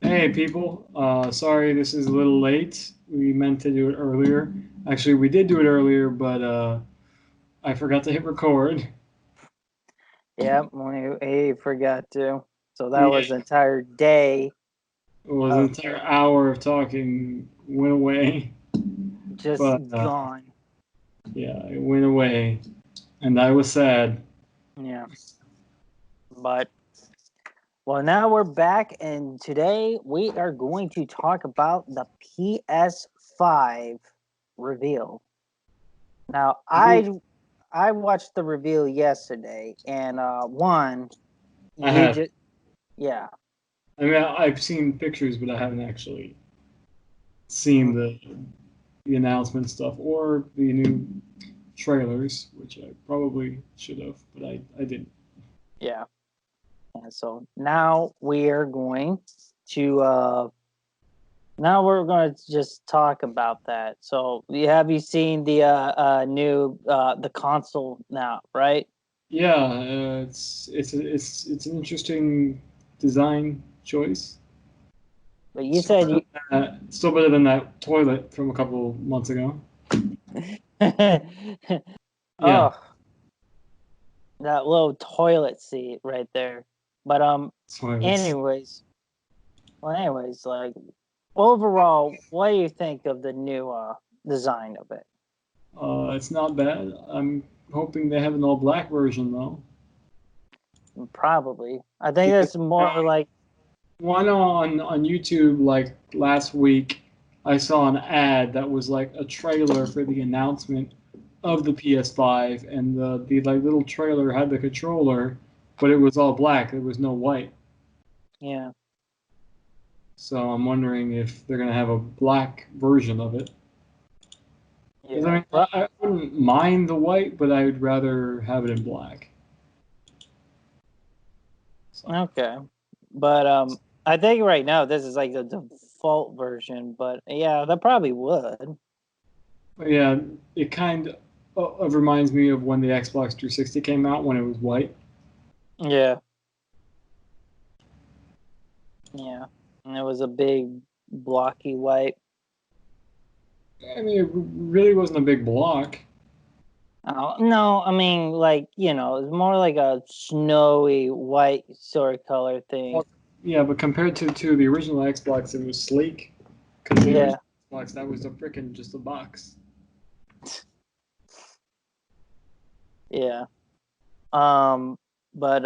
Hey people, sorry this is a little late. We meant to do it earlier. Actually, we did do it earlier, but I forgot to hit record. Yep, we forgot to. So that Yeah, was an entire day it was an of entire hour of talking went away, just but gone. yeah, it went away, and I was sad. Yeah. But well, now we're back, and today we are going to talk about the PS5 reveal. Now, Ooh, I watched the reveal yesterday, and one, I you have. just yeah. I mean, I've seen pictures, but I haven't actually seen the announcement stuff or the new trailers, which I probably should have, but I didn't. Yeah. And so now we are going to now we're going to just talk about that. So, have you seen the new the console now, right? Yeah, it's an interesting design choice. But you Still said better you than still better than that toilet from a couple months ago. Yeah, oh, that little toilet seat right there. But toilets. anyways, like overall, what do you think of the new design of it? It's not bad. I'm hoping they have an all black version though, Probably, I think because that's more like one on YouTube like last week, I saw an ad that was like a trailer for the announcement of the PS5, and the like little trailer had the controller, but it was all black. There was no white. yeah, So I'm wondering if they're gonna have a black version of it. Because I yeah. mean, I wouldn't mind the white, but I would rather have it in black. So, Okay. But I think right now this is like the default version, but yeah, that probably would. but yeah, it kind of reminds me of when the Xbox 360 came out when it was white. Yeah. Yeah. And it was a big blocky white. I mean, it really wasn't a big block. Oh, no, I mean like, it's more like a snowy white sort of color thing. Well, yeah, but compared to the original Xbox, it was sleek. Because the Yeah. original Xbox, that was a freaking just a box. Yeah. Um but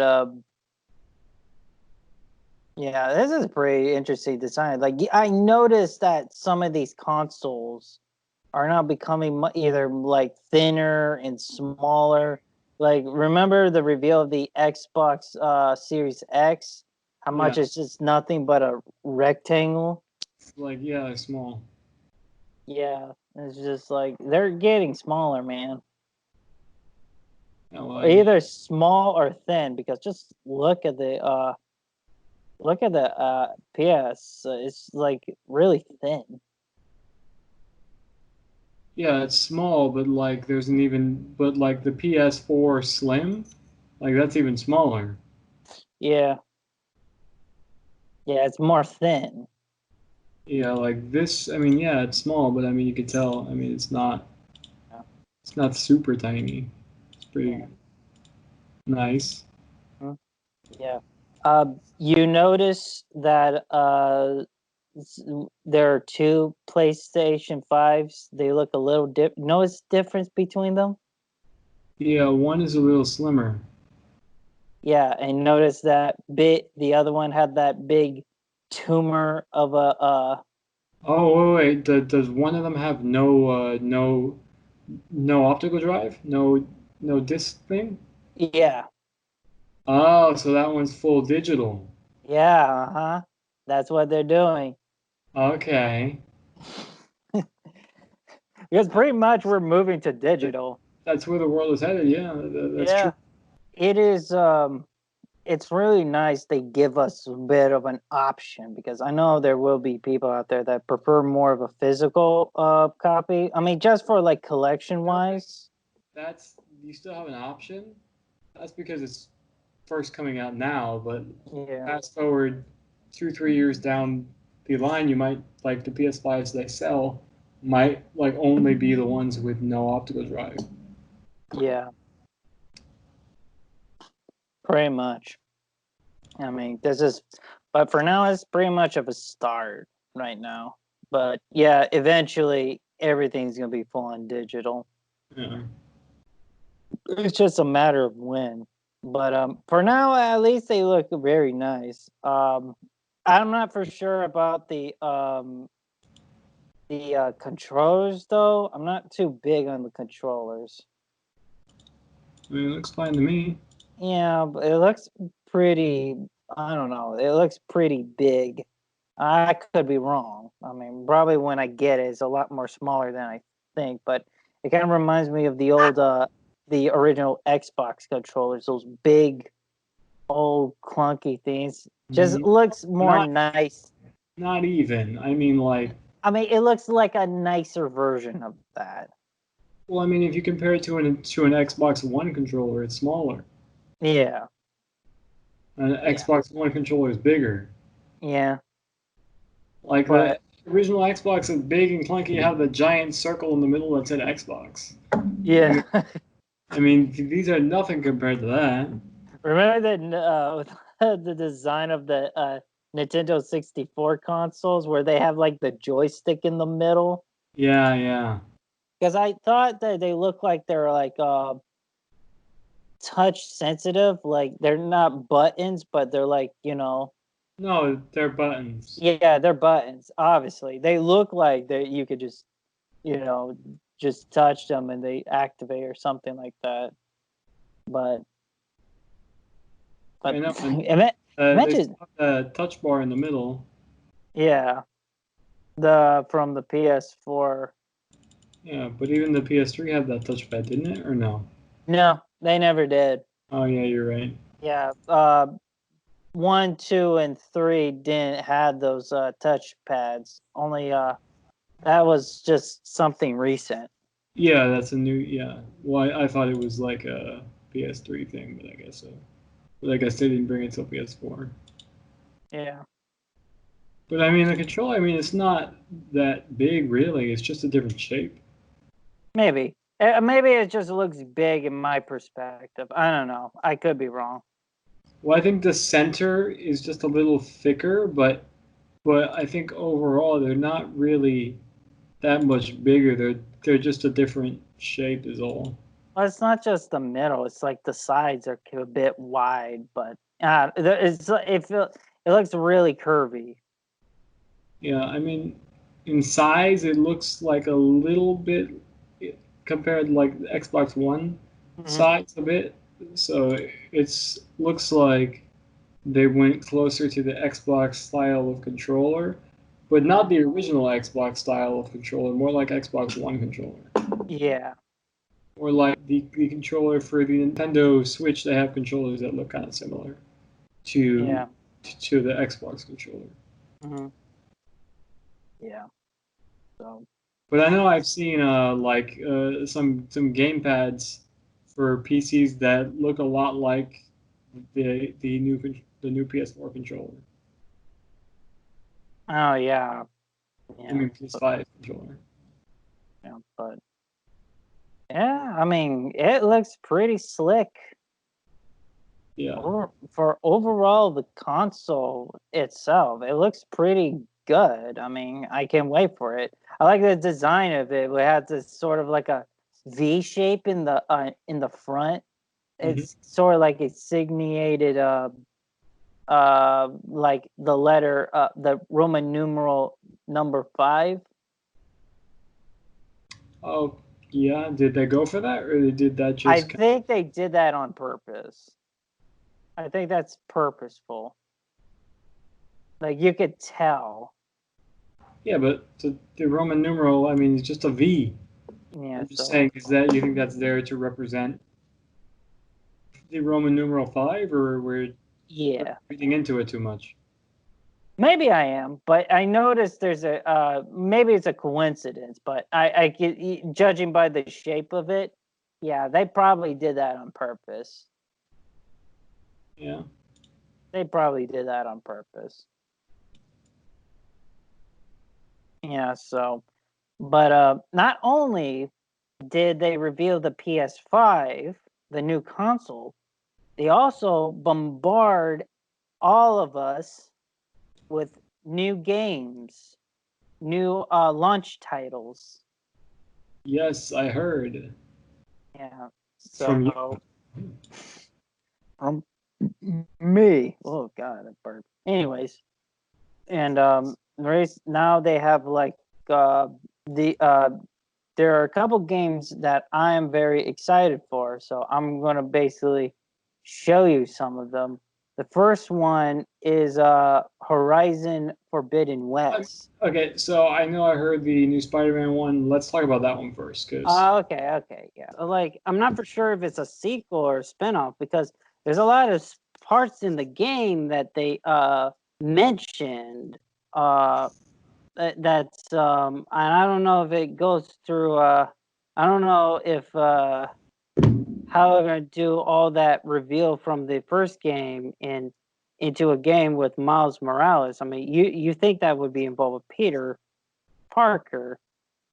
yeah, this is pretty interesting design. Like I noticed that some of these consoles are now becoming either like thinner and smaller. Like remember the reveal of the Xbox Series X? How Yeah, much it's just nothing but a rectangle. like yeah, they're small. Yeah, it's just like they're getting smaller, man. Yeah, well, Either small or thin because just look at the PS. It's like really thin. yeah, it's small, but like there's an even, but like the PS4 Slim, like that's even smaller. Yeah, yeah, it's more thin. Yeah, like this. I mean, yeah, it's small, but I mean, you could tell. I mean, Yeah, it's not super tiny. It's yeah. pretty nice. Mhm. Yeah. You notice that s- there are two PlayStation 5s. They look a little Notice difference between them? Yeah, one is a little slimmer. Yeah, and notice that bit the other one had that big tumor of a Oh, wait, does one of them have no optical drive? No disc thing? yeah. Oh, so that one's full digital. Yeah, uh-huh. That's what they're doing. Okay. Because pretty much we're moving to digital. That's where the world is headed. Yeah, that's true. Yeah. It is it's really nice they give us a bit of an option because I know there will be people out there that prefer more of a physical copy. I mean, just for like collection No, wait, wise. that's you still have an option. That's because it's first coming out now, but Yeah. fast forward 2-3 years down the line, you might like the PS5s they sell might like only be the ones with no optical drive. Yeah. Pretty much. I mean, but for now, it's pretty much of a start right now. But yeah, eventually everything's gonna be full on digital. Yeah. It's just a matter of when. But for now, at least they look very nice. I'm not for sure about the controllers though. I'm not too big on the controllers. I mean, it looks fine to me. Yeah, but it looks pretty. I don't know. It looks pretty big. I could be wrong. I mean, probably when I get it, it's a lot more smaller than I think. But it kind of reminds me of the original Xbox controllers. Those big, old, clunky things. Just looks more Not, nice. not even. I mean, like. I mean, it looks like a nicer version of that. Well, I mean, if you compare it to an Xbox One controller, it's smaller. Yeah. An Xbox One controller is bigger. Yeah. Like But the original Xbox is big and clunky. You have the giant circle in the middle that said Xbox. yeah. I mean, these are nothing compared to that. Remember the design of the Nintendo 64 consoles where they have like the joystick in the middle? Yeah, yeah. Because I thought that they look like they're like touch sensitive, like they're not buttons, but they're like, No, they're buttons. yeah, they're buttons. Obviously, they look like that you could just, just touch them and they activate or something like that. But I know. And, they imagine, still have the touch bar in the middle. yeah, the from the PS4. Yeah, but even the PS3 had that touchpad, didn't it? Or no? No, they never did. Oh, yeah, you're right. Yeah, 1, 2, and 3 didn't have those touch pads. Only that was just something recent. Yeah, that's a new. Yeah. Well, I thought it was like a PS3 thing, but I guess so. But I guess they didn't bring it till PS4. Yeah, But I mean, the controller, I mean, it's not that big, really. It's just a different shape. maybe. Maybe it just looks big in my perspective. I don't know. I could be wrong. Well, I think the center is just a little thicker, but I think overall they're not really that much bigger. They're just a different shape, is all. Well, it's not just the middle. It's like the sides are a bit wide, but it looks really curvy. Yeah, I mean, in size, it looks like a little bit compared to like the Xbox One size a bit. So it's looks like they went closer to the Xbox style of controller, but not the original Xbox style of controller, more like Xbox One controller. Yeah. Or like the controller for the Nintendo Switch, they have controllers that look kind of similar to Yeah. to the Xbox controller. Mm-hmm. Yeah. So. But I know I've seen some gamepads for PCs that look a lot like the new PS4 controller. Oh yeah. I mean PS5 controller. Yeah, but yeah, I mean, it looks pretty slick. Yeah. For overall the console itself, it looks pretty good. I mean, I can't wait for it. I like the design of it. We have this sort of like a V shape in the front. It's sort of like a signated like the letter the Roman numeral number 5. Oh, yeah. Did they go for that, or did that I just? think they did that on purpose. I think that's purposeful. Like you could tell. Yeah, but the Roman numeral, I mean, it's just a V. Yeah. I'm just So saying, is that you think that's there to represent the Roman numeral 5, or we're yeah, reading into it too much? maybe I am, but I noticed there's a maybe it's a coincidence, but judging by the shape of it, yeah, they probably did that on purpose. Yeah. They probably did that on purpose. Yeah, so, but not only did they reveal the PS5, the new console, they also bombard all of us with new games, new launch titles. Yes, I heard Yeah. from you. So, um, me. Oh God, I burped. Anyways, and race now they have like the there are a couple games that I am very excited for. So I'm gonna basically show you some of them. The first one is Horizon Forbidden West. Okay, so I know I heard the new Spider-Man one. Let's talk about that one first, because Okay, yeah. Like, I'm not for sure if it's a sequel or a spinoff because there's a lot of parts in the game that they mentioned. That's and I don't know if it goes through. I don't know if how they're gonna do all that reveal from the first game into a game with Miles Morales. I mean, you think that would be involved with Peter Parker,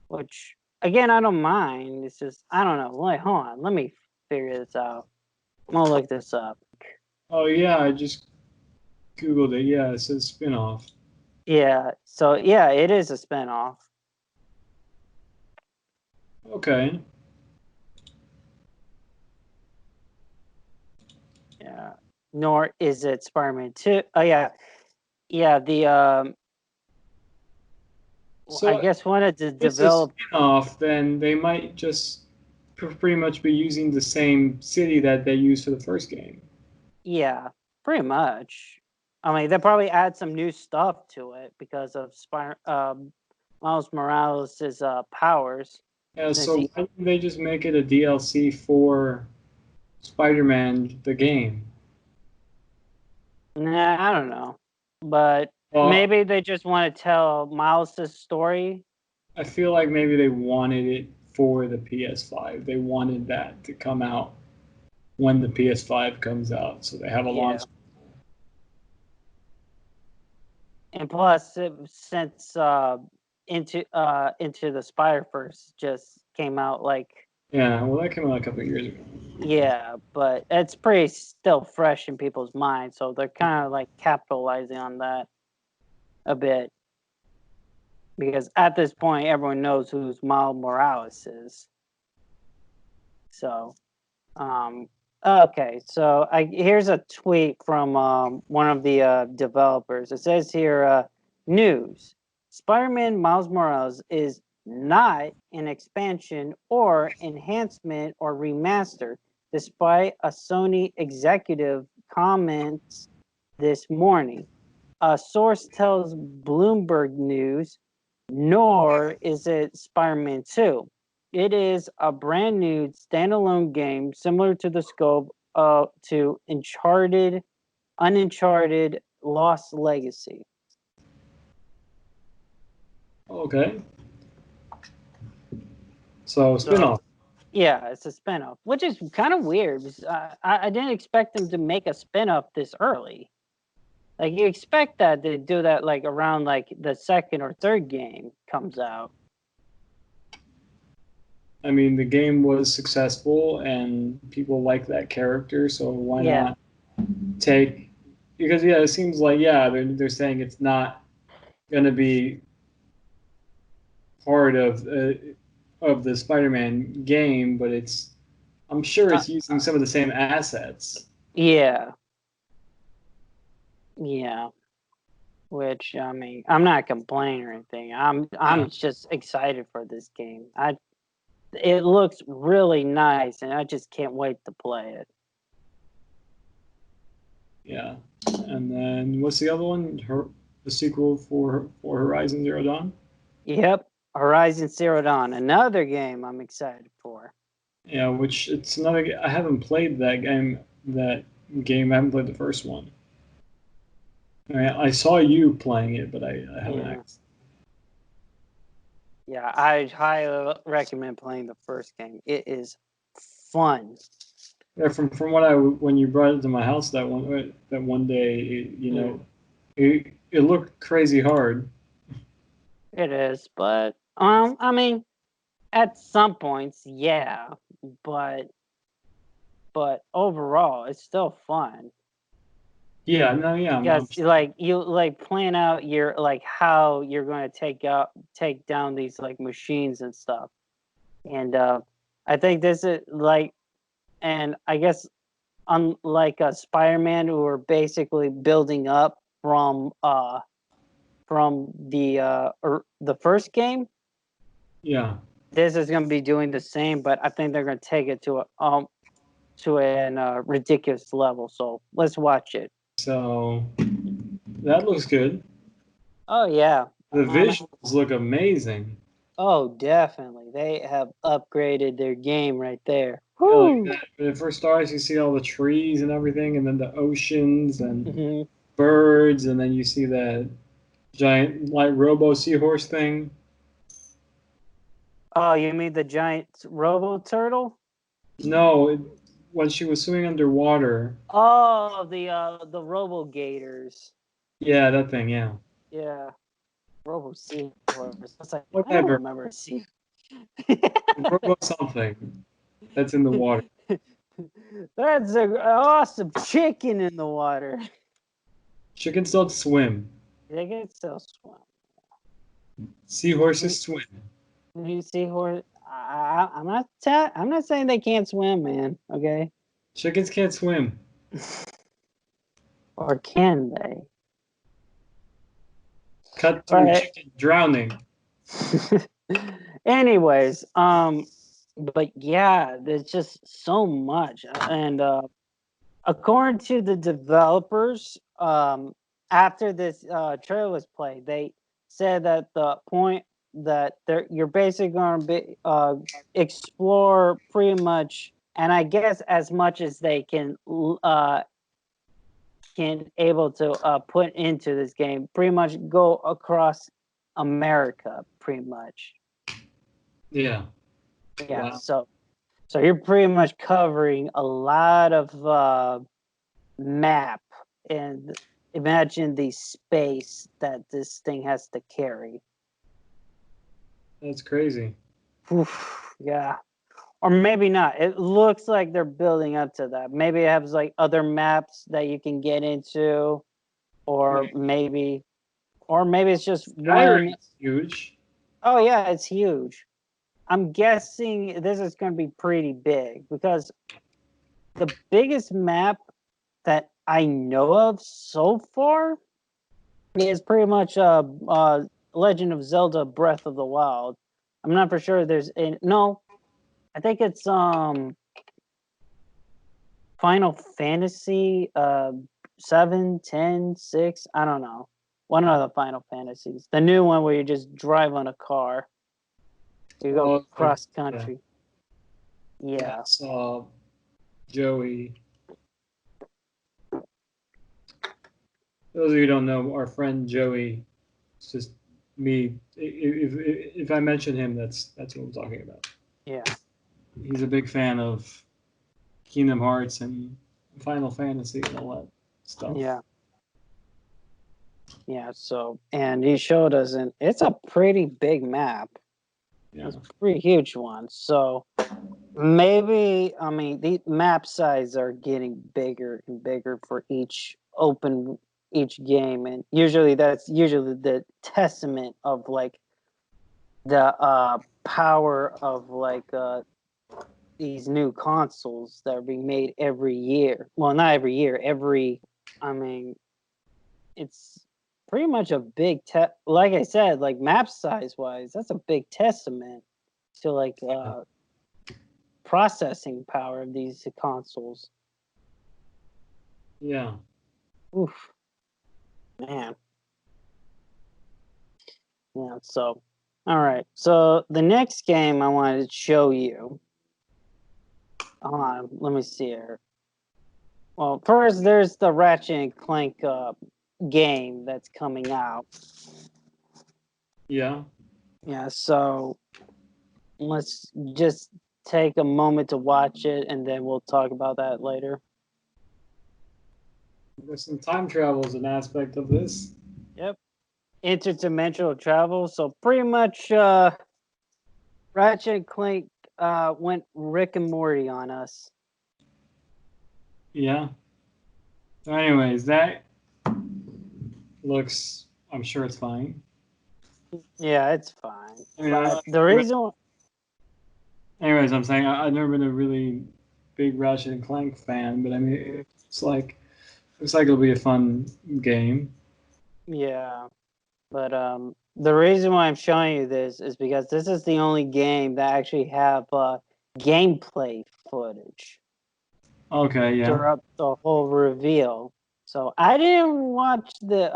which again I don't mind. It's just I don't know. Wait, hold on. Let me figure this out. I'm gonna look this up. oh yeah, I just googled it. Yeah, it says spin-off. Yeah. So yeah, it is a spinoff. Okay, Yeah. Nor is it Spider-Man 2. Oh yeah. Yeah, the I so if guess wanted to it's a develop. spin-off, then they might just pretty much be using the same city that they used for the first game. Yeah, pretty much. I mean, they probably add some new stuff to it because of Miles Morales' powers. Yeah, Since so he, why didn't they just make it a DLC for Spider-Man the game? nah, I don't know, but Well, maybe they just want to tell Miles' story. I feel like maybe they wanted it for the PS5. They wanted that to come out when the PS5 comes out, so they have a Yeah, launch. and plus, since into the Spider Verse just came out like. Yeah, well, that came out a couple of years ago. Yeah, but it's pretty still fresh in people's minds, so they're kind of like capitalizing on that a bit because at this point everyone knows who Miles Morales is. So, um, okay, so here's a tweet from one of the developers. It says here, news: Spider-Man Miles Morales is not an expansion or enhancement or remaster, despite a Sony executive comments this morning. A source tells Bloomberg News, nor is it Spider-Man 2. It is a brand new standalone game similar to the scope to Uncharted Lost Legacy. Okay, so So spin-off. yeah, it's a spinoff, which is kind of weird. Because, I didn't expect them to make a spinoff this early. Like you expect that they do that like around like the second or third game comes out. I mean, the game was successful and people like that character, so why Yeah, not take? Because yeah, it seems like yeah, they're saying it's not going to be part of the Spider-Man game, but it's I'm sure uh, it's using some of the same assets. yeah, yeah. Which I mean, I'm not complaining or anything. I'm just excited for this game. It looks really nice, and I just can't wait to play it. Yeah, and then what's the other one? The sequel for Horizon Zero Dawn. Yep, Horizon Zero Dawn, another game I'm excited for. Yeah, which it's another. I haven't played that game. That game. I haven't played the first one. I saw you playing it, but I haven't. Yeah, yeah, I highly recommend playing the first game. It is fun. Yeah, from what I when you brought it to my house that one day, it, Yeah, it looked crazy hard. It is, but I mean, at some points, yeah, but overall, it's still fun Yeah, no, yeah, because like you like plan out your like how you're going to take down these like machines and stuff, and I think this is like, and I guess unlike Spider-Man, who are basically building up from the first game. yeah. This is going to be doing the same, but I think they're going to take it to a ridiculous level. So let's watch it. So that looks good. Oh yeah. The visuals look amazing. Oh, definitely. They have upgraded their game right there. Yeah, like Woo! that. When it first starts, you see all the trees and everything, and then the oceans and Hmm. birds, and then you see that giant like robo seahorse thing. Oh, you mean the giant robo turtle? No, when she was swimming underwater. Oh, the robo gators. Yeah, that thing. Yeah, Yeah, robo seahorse. I was like, I don't whatever. remember seeing. Robo something that's in the water. That's an awesome chicken in the water. Chickens don't swim. They can still swim. Seahorses swim. You see horse. I'm not saying they can't swim, man. Okay, Chickens can't swim. or can they? Cut All through right. chicken drowning. Anyways, but yeah, there's just so much, and according to the developers, after this trailer was played, they said that the point that you're basically going to be explore pretty much, and I guess as much as they can able to put into this game, pretty much go across America, pretty much. Yeah. Yeah, Wow. so you're pretty much covering a lot of map, and imagine the space that this thing has to carry. That's crazy. Oof, yeah. Or maybe not. It looks like they're building up to that. Maybe it has like other maps that you can get into, or maybe it's just one. Skyrim's huge. Oh yeah, it's huge. I'm guessing this is going to be pretty big because the biggest map that I know of so far is pretty much Legend of Zelda Breath of the Wild. I'm not for sure there's no, I think it's Final Fantasy 7, 10, 6, I don't know. One of the Final Fantasies. The new one where you just drive on a car. You go cross country. Yeah. I saw Joey. Those of you who don't know, our friend Joey, it's just me. If I mention him, that's what I'm talking about. Yeah. He's a big fan of Kingdom Hearts and Final Fantasy and all that stuff. Yeah. Yeah, so, and he showed us, and it's a pretty big map. Yeah. It's a pretty huge one. So maybe, I mean, the map size are getting bigger and bigger for each game, and usually that's usually the testament of like the power of like these new consoles that are being made every year. Well, not every year, I mean, it's pretty much a big like I said, like map size wise, that's a big testament to like processing power of these consoles. Yeah. Oof, man. Yeah, so all right. So the next game I wanted to show you. Hold on, let me see here. Well, first there's the Ratchet and Clank game that's coming out. Yeah. Yeah, so let's just take a moment to watch it, and then we'll talk about that later. There's some time travel is an aspect of this. Yep. interdimensional travel. So pretty much, Ratchet Clank went Rick and Morty on us. Yeah. So anyways, that looks. I'm sure it's fine. Yeah, it's fine. I mean, But the reason, anyways, I'm saying I've never been a really big Ratchet and Clank fan, but I mean, it's like looks like it'll be a fun game. yeah, but the reason why I'm showing you this is because this is the only game that actually have gameplay footage Okay, yeah. throughout the whole reveal. So I didn't watch the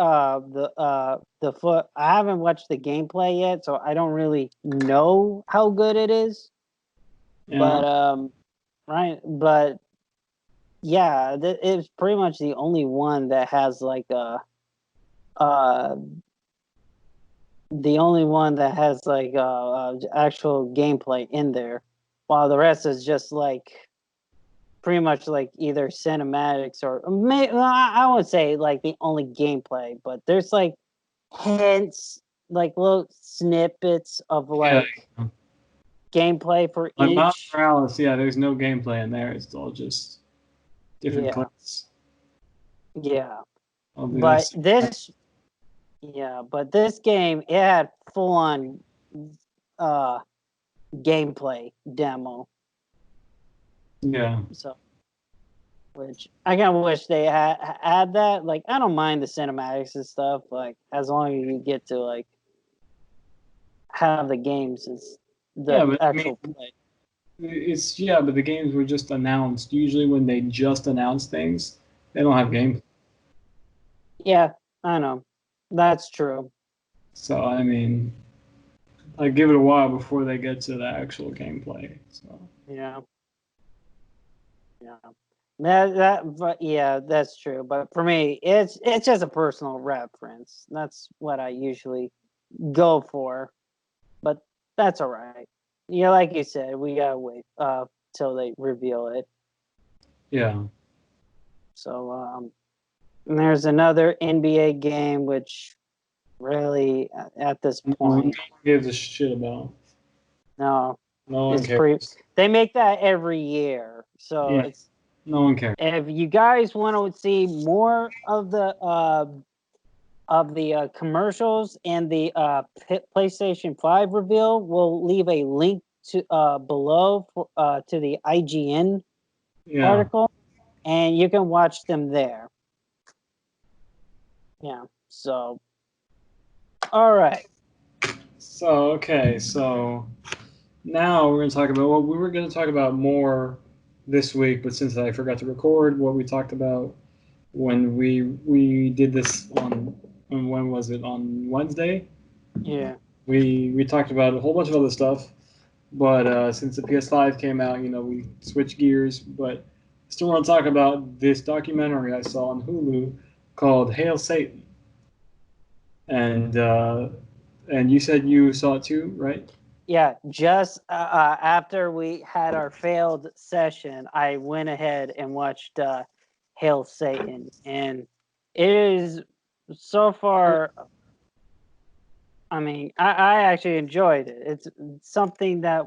foot. I haven't watched the gameplay yet, so I don't really know how good it is. Yeah. But right, but yeah, it's pretty much the only one that has like uh the only one that has like actual gameplay in there, while the rest is just like pretty much like either cinematics or I would say like the only gameplay, but there's like hints, like little snippets of Yeah. like gameplay for Like Miles each. Morales, yeah, there's no gameplay in there. It's all just different Yeah, clips. yeah. I'll do But this. this game, it had full on uh gameplay demo. Yeah. So, which I kind of wish they had that. Like, I don't mind the cinematics and stuff. Like, as long as you get to like have the games as Yeah, the but I mean, actual play. it's yeah, but the games were just announced. Usually, when they just announce things, they don't have gameplay. Yeah, I know. That's true. So I mean, I give it a while before they get to the actual gameplay. So Yeah, yeah. But yeah, that's true. But for me, it's just a personal reference. That's what I usually go for. But that's all right. Yeah, like you said, we gotta wait till they reveal it. yeah, So and there's another NBA game which really at this no one point, gives a shit about. no, No one it's pretty. cares. They make that every year, so Yeah, it's no one cares. if you guys want to see more of the commercials and the PlayStation 5 reveal, we'll leave a link to below for, to the IGN Yeah. article, and you can watch them there. Yeah. So, all right. So okay, so now we're gonna talk about what we were gonna talk about more this week, but since I forgot to record what we talked about when we did this on when was it on Wednesday? Yeah. We talked about a whole bunch of other stuff, but since the PS5 came out, we switched gears. But I still want to talk about this documentary I saw on Hulu called "Hail Satan," and and you said you saw it too, right? Yeah, just after we had our failed session, I went ahead and watched Hail Satan, and it is so far. I mean, I actually enjoyed it. It's something that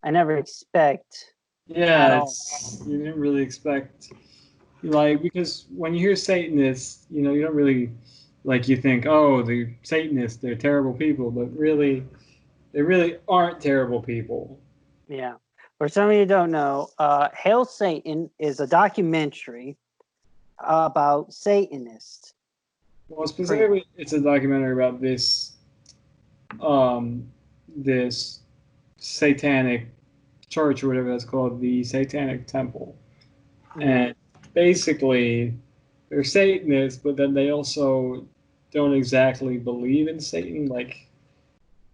I never expect at Yeah, all. it's you didn't really expect like because when you hear Satanists, you don't really like you think, oh, the Satanists, they're terrible people, but really, they really aren't terrible people. Yeah. For some of you who don't know, Hail Satan is a documentary about Satanists. Well, Pretty much. specifically, it's a documentary about um, this satanic church or whatever that's called, the Satanic Temple, Yeah. and basically, they're Satanists, but then they also don't exactly believe in Satan, like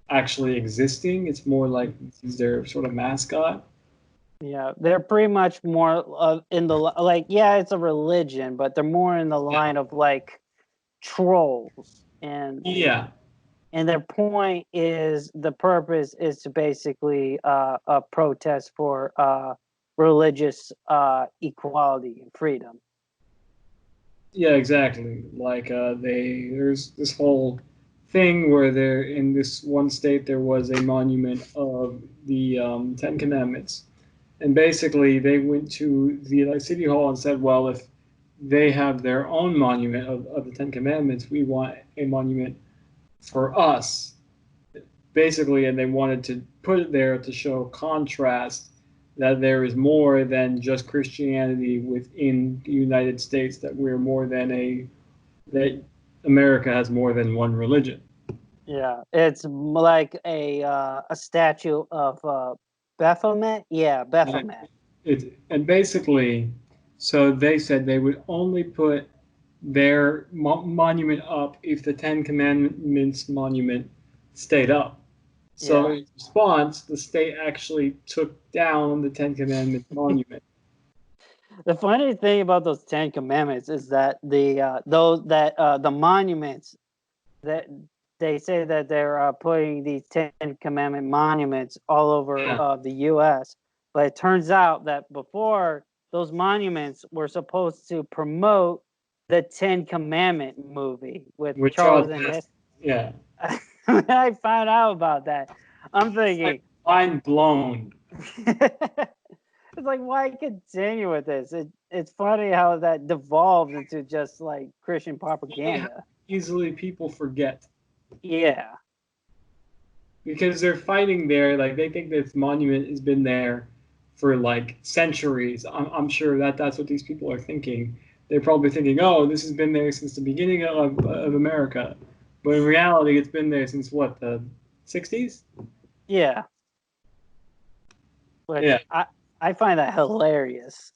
actually existing. It's more like he's their sort of mascot. Yeah, they're pretty much more in the like. Yeah, it's a religion, but they're more in the Yeah. line of like trolls, Yeah. and their point is the purpose is to basically a protest for, religious equality and freedom. Yeah, exactly. Like there's this whole thing where there in this one state there was a monument of the Ten Commandments, and basically they went to the like, city hall and said, well, if they have their own monument of the Ten Commandments, we want a monument for us, basically, and they wanted to put it there to show contrast that there is more than just Christianity within the United States, that we're more than that America has more than one religion. Yeah, it's like a statue of Baphomet. Yeah, And Baphomet. and basically, so they said they would only put their monument up if the Ten Commandments monument stayed up. So Yeah. in response, the state actually took down the Ten Commandments monument. The funny thing about those Ten Commandments is that the monuments that they say that they're putting these Ten Commandment monuments all over Yeah, the U.S. But it turns out that before those monuments were supposed to promote the Ten Commandment movie with with Charles Charles and Manson. Hess. Yeah, When I found out about that, I'm it's like thinking, mind blown. it's like, why continue with this? It's funny how that devolved into just like Christian How propaganda. easily people forget Yeah. because they're fighting there. Like they think this monument has been there for like centuries. I'm sure that that's what these people are thinking. They're probably thinking, oh, this has been there since the beginning of America. But in reality, it's been there since what, the 60s? Yeah. Which Yeah. I find that hilarious.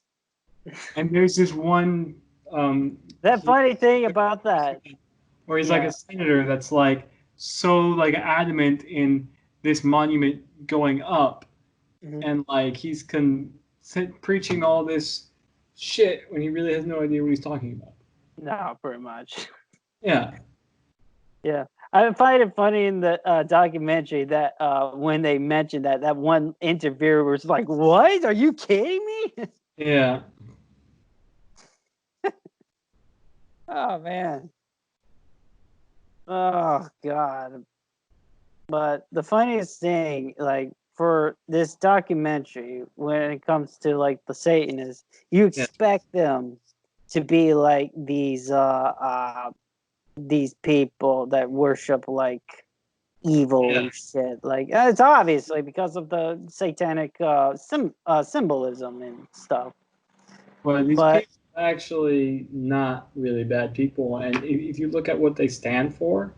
And there's this one, um, That funny thing about that. where he's like a Yeah. senator that's like so like adamant in this monument going up, Mhm. and like he's preaching all this shit when he really has no idea what he's talking about. No, pretty much. Yeah, Yeah. I find it funny in the documentary that when they mentioned that one interviewer was like, "What? Are you kidding me?" yeah, Oh man. Oh god. But the funniest thing, like for this documentary, when it comes to like the Satanists, you yeah, expect them to be like these people that worship like evil yeah. and shit. Like it's obviously because of the satanic symbolism and stuff. But these But people are actually not really bad people, and if you look at what they stand for,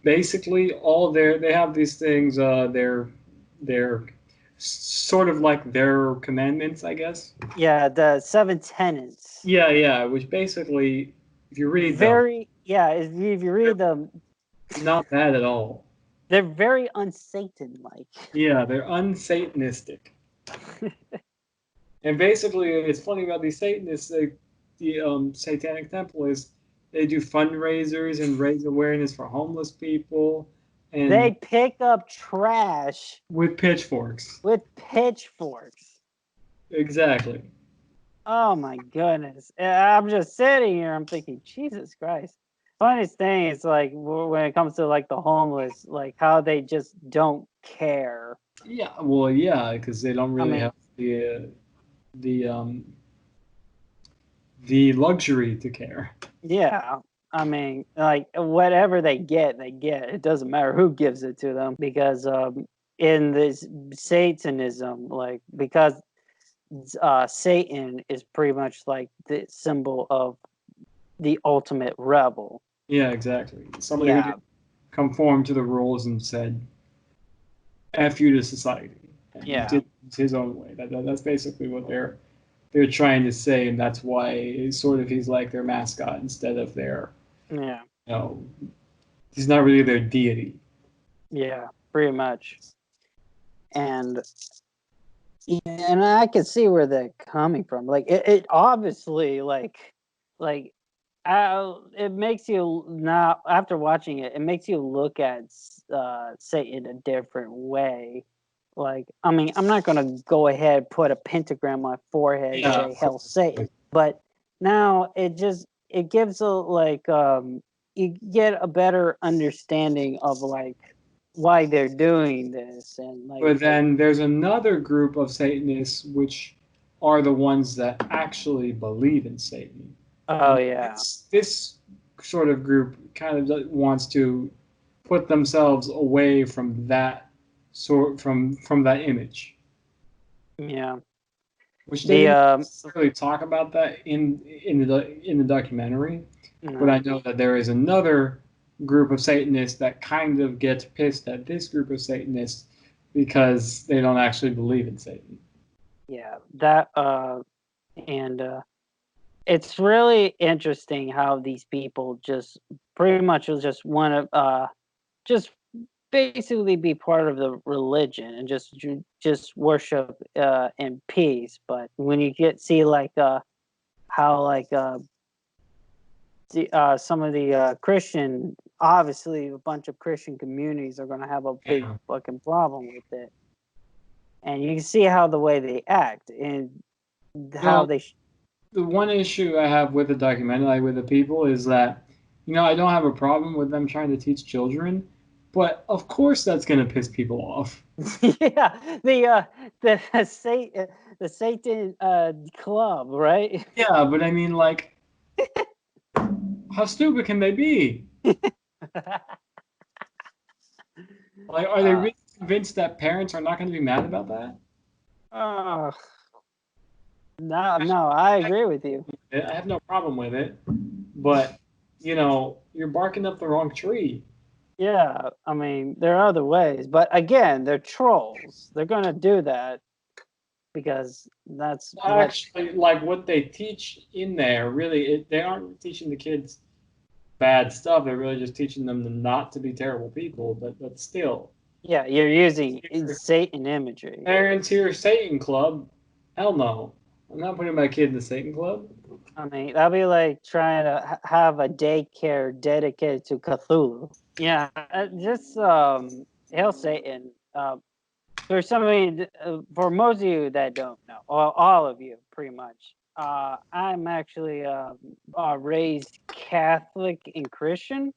basically all they have these things. They're sort of like their commandments, I guess. yeah, the seven tenets. Yeah, yeah. Which basically, if you read them, Very yeah. If you they're read them, not bad at all. they're very unsatan like. Yeah, they're unsatanistic. And basically, it's funny about these Satanists. The Satanic Temple is they do fundraisers and raise awareness for homeless people, They and pick up trash with pitchforks. with pitchforks. Exactly. Oh my goodness. I'm just sitting here, I'm thinking, Jesus Christ. Funniest thing is like when it comes to like the homeless, like how they just don't care. Yeah. Well, yeah, because they don't I really mean, have the the luxury to care. yeah. I mean, like whatever they get, they get. It doesn't matter who gives it to them because in this Satanism, like because Satan is pretty much like the symbol of the ultimate rebel. Yeah, exactly. Somebody who Yeah, didn't conform to the rules and said "f you" to society and yeah, did his own way. That's basically what they're trying to say, and that's why it's sort of he's like their mascot instead of their, yeah, you know, he's not really their deity. yeah, pretty much. And and I can see where they're coming from. Like it obviously like it makes you now after watching it, it makes you look at Satan a different way. Like I mean, I'm not gonna go ahead put a pentagram on my forehead and Yeah, say "Hell Satan," but now it gives a you get a better understanding of like why they're doing this and like. But then there's another group of Satanists which are the ones that actually believe in Satan. Oh And yeah. this sort of group kind of wants to put themselves away from that from that image. Yeah. Which they The didn't necessarily talk about that in the documentary, but I no. know that there is another group of Satanists that kind of gets pissed at this group of Satanists because they don't actually believe in Satan. Yeah, that and it's really interesting how these people just pretty much just want to just basically be part of the religion and just worship in peace. But when you see like how like some of the Christian, obviously a bunch of Christian communities are going to have a big Yeah. fucking problem with it, and you can see how the way they act and how Well, they. the one issue I have with the documentary, like with the people, is that I don't have a problem with them trying to teach children, but of course that's going to piss people off. Yeah, the Satan club, right? Yeah, but I mean, like, how stupid can they be? Like, are they uh, really convinced that parents are not going to be mad about that? uh, no, I agree with you. I have no problem with it, but you're barking up the wrong tree. Yeah, I mean, there are other ways, but again, they're trolls. They're gonna do that because that's what. Actually, like what they teach in there, really, they aren't teaching the kids bad stuff. They're really just teaching them not to be terrible people. But still, Yeah, you're using Satan imagery. parents here, Satan Club. Hell no, I'm not putting my kid in the Satan Club. I mean, that'd be like trying to have a daycare dedicated to Cthulhu. Yeah, just Hail Satan. For somebody, for most of you that don't know, or all of you, pretty much, I'm actually raised Catholic and Christian.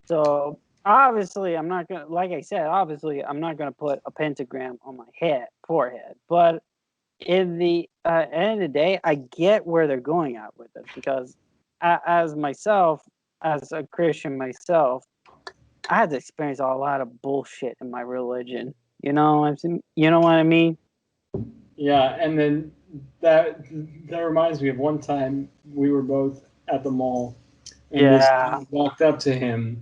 So obviously, I'm not gonna, like I said, obviously, I'm not gonna put a pentagram on my forehead. But in the end of the day, I get where they're going at with it because, as myself, as a Christian myself, I had to experience a lot of bullshit in my religion. You know what I mean? Yeah, and then that reminds me of one time we were both at the mall, and this Yeah. dude walked up to him,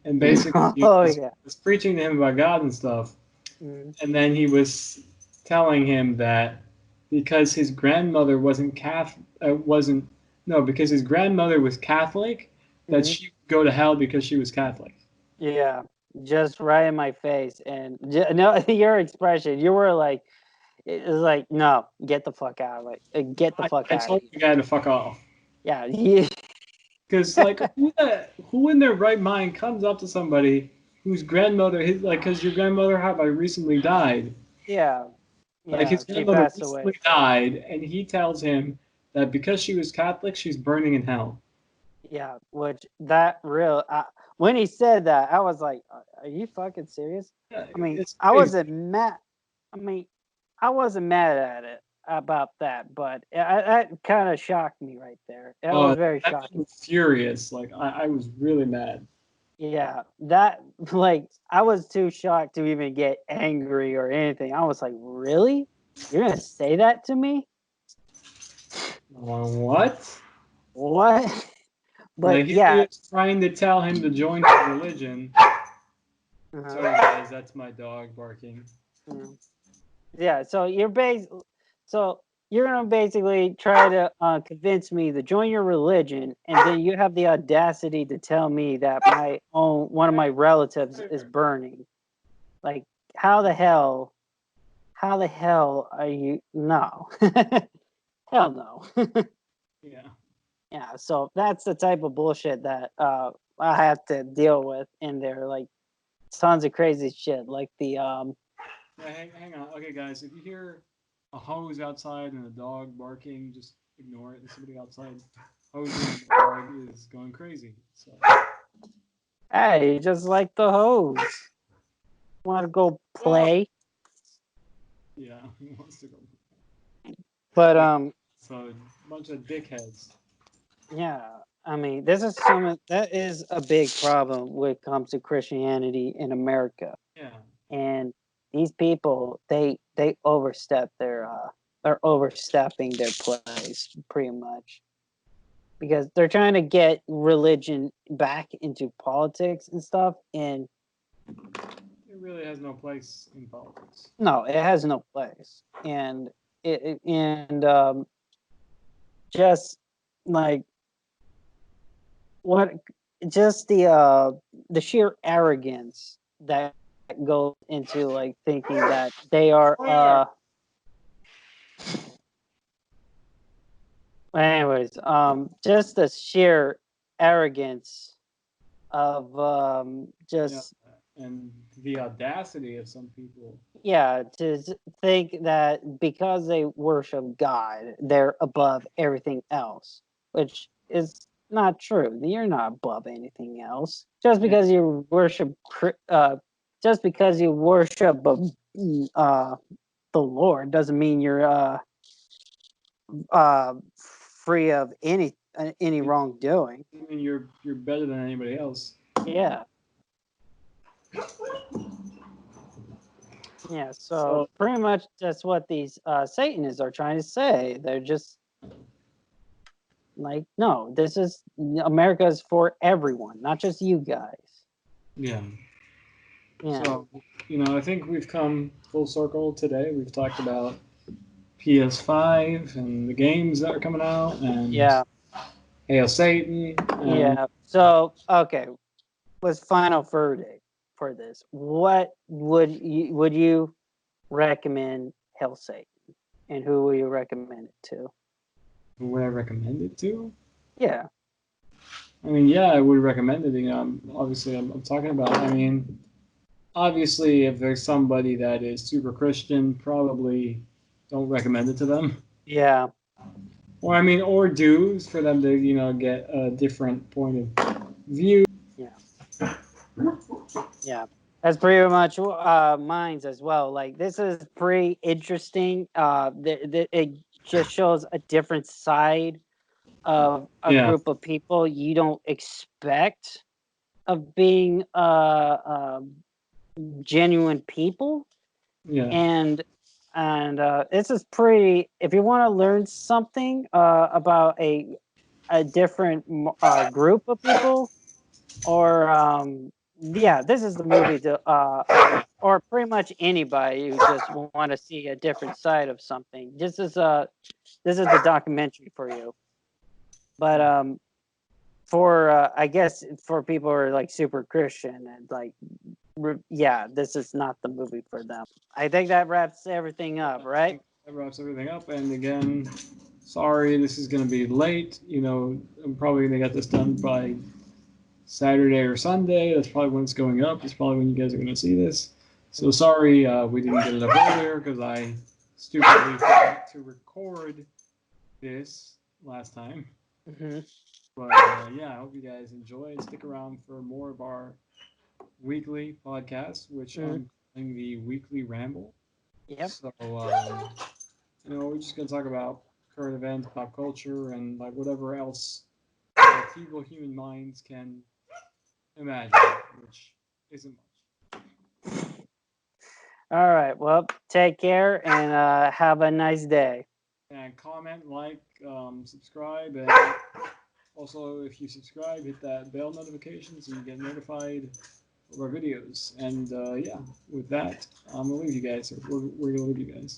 and basically he Oh was, yeah. was preaching to him about God and stuff. Mm, And then he was telling him that because his grandmother wasn't Catholic, wasn't no, because his grandmother was Catholic, that mm, she would go to hell because she was Catholic. yeah. Just right in my face, and no, your expression, you were like, it was like, no, get the fuck out of it, get the fuck I out of told here. the guy to fuck off. Yeah, yeah, Because like who in their right mind comes up to somebody whose grandmother his like because your grandmother had like recently died. yeah, Like yeah. his She grandmother passed away. recently died, and he tells him that because she was Catholic, she's burning in hell. Yeah, which that real. When he said that, I was like, "Are you fucking serious?" Yeah, I mean, it's I crazy. wasn't mad. I mean, I wasn't mad at it about that, but that kind of shocked me right there. That was very That made shocking. me furious. Like I was really mad. Yeah, that like I was too shocked to even get angry or anything. I was like, "Really? You're gonna say that to me? What? What?" But Like here he yeah, is trying to tell him to join his religion. Sorry uh, guys, that's my dog barking. mm. Yeah. So you're gonna basically try to convince me to join your religion, and then you have the audacity to tell me that one of my relatives is burning. Like, how the hell? How the hell are you? No, hell no. Yeah. Yeah, so that's the type of bullshit that I have to deal with in there, like tons of crazy shit, like the Yeah, hang on. Okay, guys, if you hear a hose outside and a dog barking, just ignore it. There's somebody outside hosing the dog. dog is going crazy. So Hey, just like the hose. Want to go play? yeah, he wants to go. But So a bunch of dickheads. yeah. I mean, that is a big problem when it comes to Christianity in America. Yeah. And these people, they overstep they're overstepping their place pretty much, because they're trying to get religion back into politics and stuff, and It really has no place in politics. no, it has no place. And just like what just the sheer arrogance that goes into like thinking that they are anyways, just the sheer arrogance of Yeah. just And the audacity of some people. think that because they worship God, they're above everything else, which is not true. You're not above anything else. Just Yeah. because you worship, just because you worship the Lord doesn't mean you're free of any wrongdoing. I mean, you're better than anybody else. Yeah. Yeah, so So pretty much that's what these Satanists are trying to say. They're just like, no, this is America is for everyone, not just you guys. yeah. Yeah, So I think we've come full circle today. We've talked about PS5 and the games that are coming out, and yeah, Hail Satan, and yeah. So, okay, was final verdict for this. What would you recommend Hell Satan, and who will you recommend it to? who would I recommend it to? Yeah, I mean, yeah, I would recommend it. Obviously, I'm talking about. I mean, obviously, if there's somebody that is super Christian, probably don't recommend it to them. yeah, Or I mean, or do for them to get a different point of view. yeah. Yeah, that's pretty much mine's as well. Like this is pretty interesting. It just shows a different side of a Yeah, group of people you don't expect of being genuine people, yeah, and this is pretty. If you want to learn something about a different group of people, or yeah, this is the movie to or pretty much anybody who just want to see a different side of something. This is the documentary for you. But for I guess for people who are like super Christian and like yeah, this is not the movie for them. I think that wraps everything up, I right? think that wraps everything up. And again, sorry, this is going to be late. I'm probably going to get this done by Saturday or Sunday. That's probably when it's going up. That's probably when you guys are going to see this. So sorry we didn't get it up earlier because I stupidly forgot to record this last time. Mm-hmm. But yeah, I hope you guys enjoy and stick around for more of our weekly podcast, which Mm-hmm. I'm calling the Weekly Ramble. Yep. So we're just gonna talk about current events, pop culture, and like whatever else feeble human minds can imagine, which isn't much. All right. Well, take care and have a nice day. And comment, like, subscribe, and also if you subscribe, hit that bell notification so you get notified of our videos. And yeah, with that, I'm gonna leave you guys. We're gonna leave you guys.